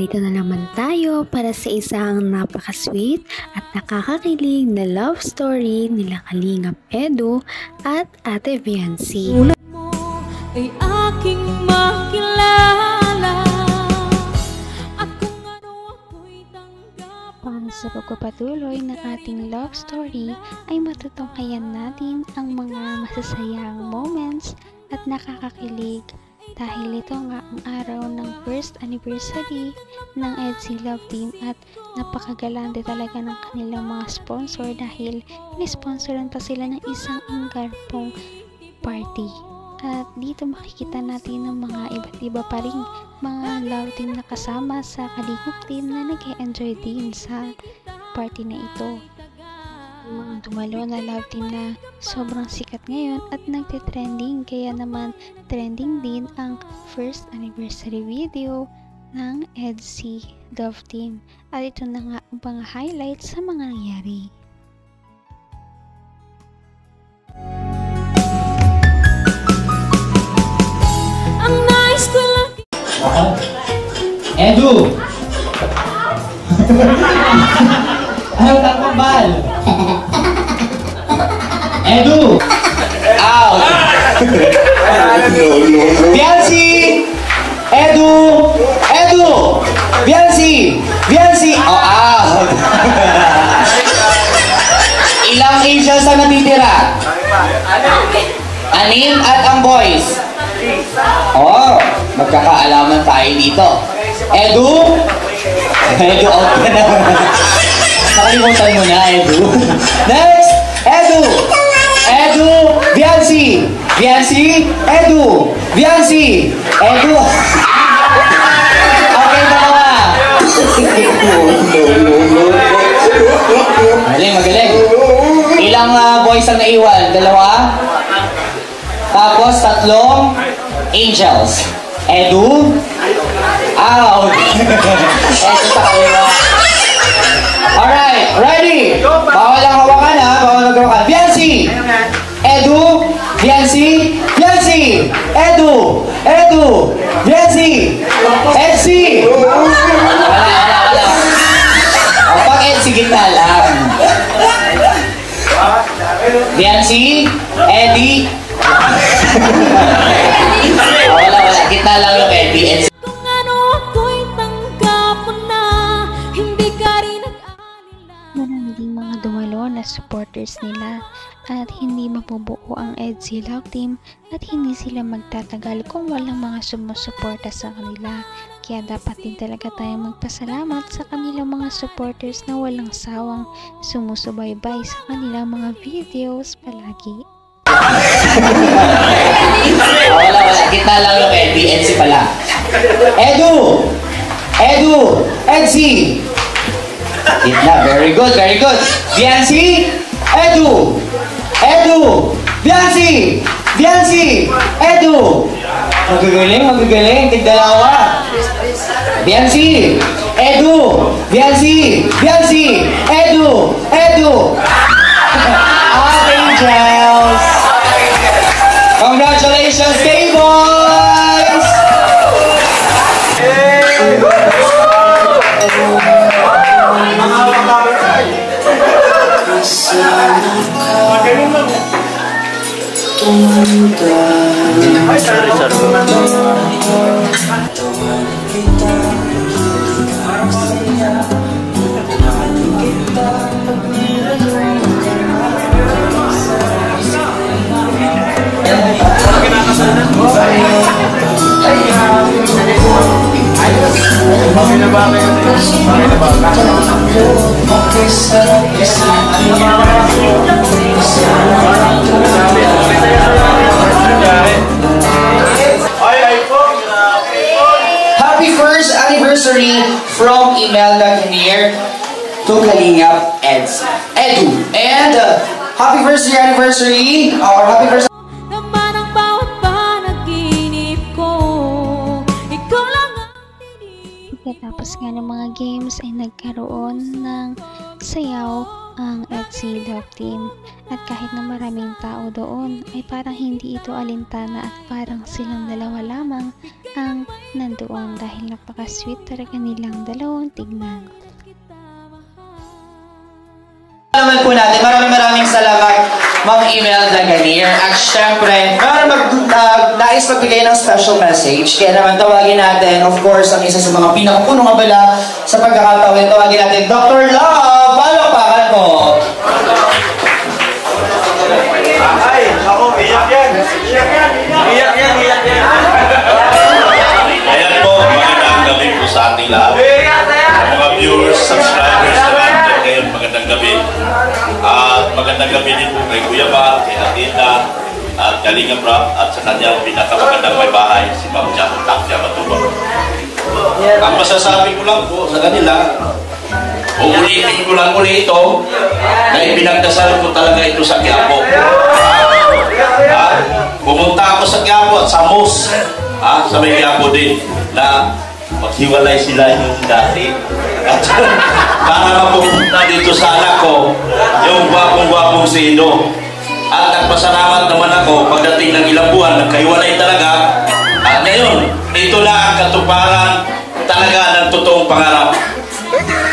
Narito na naman tayo para sa isang napaka-sweet at nakakakilig na love story nila Kalingap Edu at Ate Viancy. Ulat mo ay aking makilala at kung ano ako'y tanggap. Para sa pagpapatuloy ng ating love story ay matutunghayan natin ang mga masasayang moments at nakakakilig. Dahil ito nga ang araw ng first anniversary ng EDSI Love Team at napakagalante talaga ng kanilang mga sponsor dahil inisponsoran pa sila ng isang garpong party. At dito makikita natin ng mga iba't iba pa rin mga love team na kasama sa Kalingap team na nag-enjoy din sa party na ito. Mga dumalo na love team na sobrang sikat ngayon at nagtitrending, kaya naman trending din ang first anniversary video ng EDSI Love Team. At ito na nga ang mga highlights sa mga nangyari. Ang nice ko lang. Edu! Ayaw takpambal! Edu! Out! Viancy! Edu! Edu! Viancy! Viancy! Oh, out! Ilang angels ang natitira? 6 at ang boys? Oh, magkakaalaman tayo dito. Edu! Edu, out ka na. Nakalimutan mo na, Edu. Next! Edu! Edu! Viancy! Viancy! Edu! Viancy! Edu! Okay, dalawa. Magaling, magaling. Ilang boys ang naiwan? 2? Tapos 3 angels. Edu! Out! Edu sa kaliwa. Alright, ready? Bawal ang hawakan ha, bawal naghawakan. Viancy! Edu! Viancy! Viancy! Edu! Edu! Viancy! Edsi! Wala. O, pag Edsi, gitna lang. Viancy! Eddie! Wala. Gitna lang yung Eddie. Edsi. Kung ano ako'y tanggap mo na, hindi ka rin Marami ding mga dumalo na supporters nila at hindi mabubuo ang EDSI Love Team at hindi sila magtatagal kung walang mga sumusuporta sa kanila. Kaya dapat din talaga tayong magpasalamat sa kanilang mga supporters na walang sawang sumusubaybay sa kanilang mga videos palagi. Wala. Kita lang yung Eddie. Edsi pala. Edu! Edu! Edsi! Gitna. Very good, very good. Viancy! Edu! Edu! Viancy! Viancy! Edu! Magagaling. Tigdalawa. Viancy! Edu! Viancy! Viancy! Edu! Edu! Angels! Congratulations, K-Boys! Happy first anniversary from Imelda Kinnear to Kalingap Edu. And happy first year anniversary, or happy first naman ang bawat panaginip ko. Ikaw lang ang tinig. Pagkatapos nga ng mga games ay nagkaroon ng sayaw ang EDSI Love Team. At kahit na maraming tao doon ay parang hindi ito alintana at parang silang dalawa lamang ang nandoon dahil napaka-sweet talaga nilang dalawang tignan. Naman po natin, maraming salamat Ma'am Imelda Ganier. At syempre, nais magbigay ng special message. Kaya naman tawagin natin, of course, ang isa sa mga pinakapunong abala sa pagkakataon. Tawagin natin, Dr. Love! Palakpakan po! Ay, ako, iyak yan! Iyak yan! Ayan po, magandang gabi po sa ating lahat. Mga viewers, subscribers naman ngayon, magandang gabi. At magandang gabi din po kay Kuya Ba, kay Atina, at Kalinga Brap, at sa kanyang pinakamagandang may bahay, si Ma'am Takya Matubang. Ang masasabi ko lang po sa kanila, uulitin ko lang ulit ito, na ipinagdasal ko talaga ito sa Quiapo. Pumunta ako sa Quiapo at sa Mus, sa may Quiapo din, na maghiwalay sila yung dati. At para mapupunta dito sa anak ko, yung gwapong-gwapong si Ido. At nagpasalamat naman ako, pagdating ng ilang buwan, nagkahiwalay talaga. At ngayon, ito na ang katuparan talaga ng totoong pangarap.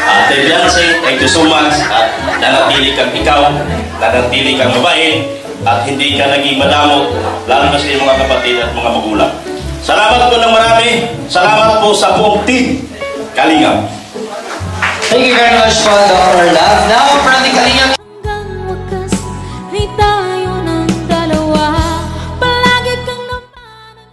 Ate Beyonce, thank you so much. At nanatili kang ikaw, nanatili kang mabait, at hindi ka naging madamot, lalo na sa iyong mga kapatid at mga magulang. Salamat po ng marami. Salamat po sa buong team Kalingap. Thank you very much po, Dr. Love. Now, from the Kalingap. Hanggang wakas ay tayo ng dalawa. Palagi kang naman.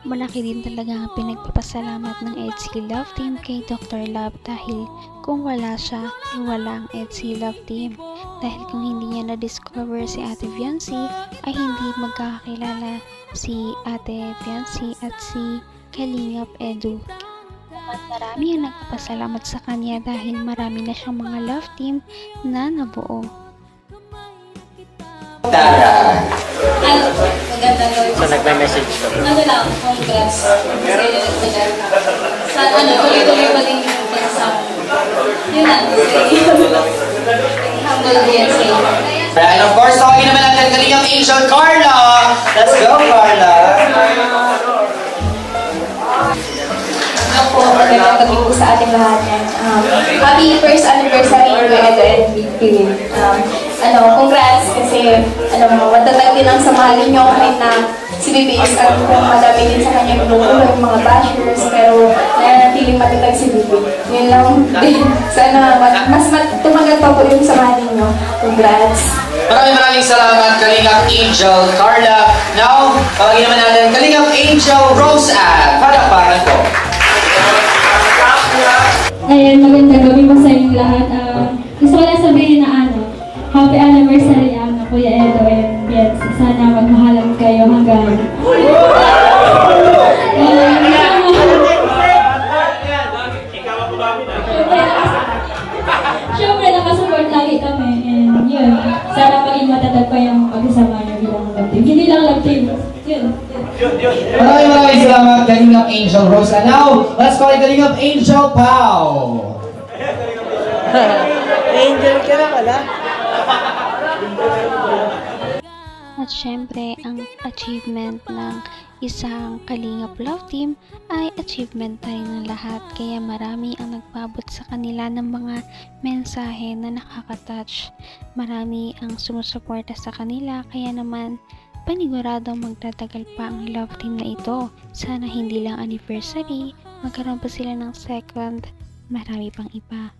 Malaki din talaga ang pinagpapasalamat ng EDSI Love Team kay Dr. Love dahil kung wala siya, ay wala ang EDSI Love Team. Dahil kung hindi niya na-discover si Ate Beyonce, ay hindi magkakakilala si Ate Beyonce at si Kalingap Edu. At marami ang nagpapasalamat sa kanya dahil marami na siyang mga love team na nabuo. Tara! Magandang gawin. So, nagme-message ka. Ano lang, congrats. Sa tuloy-tuloy pa din yung pagsasama. Yun lang. Humble DNC. And of course, tawagin naman natin Kalingap Angel Carla! Let's go, Carla! Ako, magandang gabi po sa ating lahat. Happy first anniversary to Edo and Big. Congrats kasi matatag din ang samahalin nyo kahit na si Bibi is kung madami din sa kanya grupo, yung mga bashers, pero nananatiling matatag si Bibi. Yun lang din. Sana mas tumagal pa po yung samahalin nyo. Congrats! Maraming salamat, Kalingap Angel Carla. Now, tawagin naman natin Kalingap Angel Rose Ann. Palakpakan po. Ayan, magandang gabi po sa inyong lahat. Gusto ko lang sabihin na happy anniversary Kuya Edo and Beyonce. Sana magmahalan kayo hanggang... Siyempre, nakasupport lagi kami. And yun, sana maging matatag pa yung pag-isama niyo bilang love team. Hindi lang love team. Yun. Maraming salamat, Kalingap Angel Rose. And now, let's call it Kalingap Angel Pao. Angel ka na pala. At syempre, ang achievement ng isang Kalingap Love Team ay achievement pa rin ng lahat. Kaya marami ang nagpabot sa kanila ng mga mensahe na nakaka-touch. Marami ang sumusuporta sa kanila, kaya naman paniguradong magtatagal pa ang love team na ito. Sana hindi lang anniversary, magkaroon pa sila ng second, marami pang iba.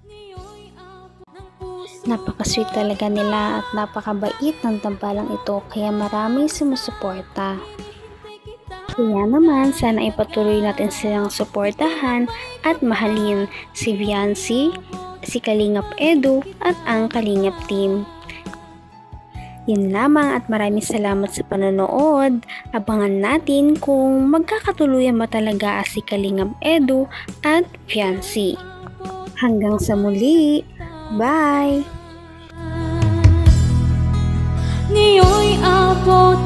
Napaka-sweet talaga nila at napakabait ng tambalang ito, kaya maraming sumusuporta. Kaya naman, sana ipatuloy natin silang suportahan at mahalin si Beyonce, si Kalingap Edu at ang Kalingap Team. Yun lamang at maraming salamat sa panonood. Abangan natin kung magkakatuluyan ba talaga si Kalingap Edu at Beyonce. Hanggang sa muli! Bye! Ngayon'y abot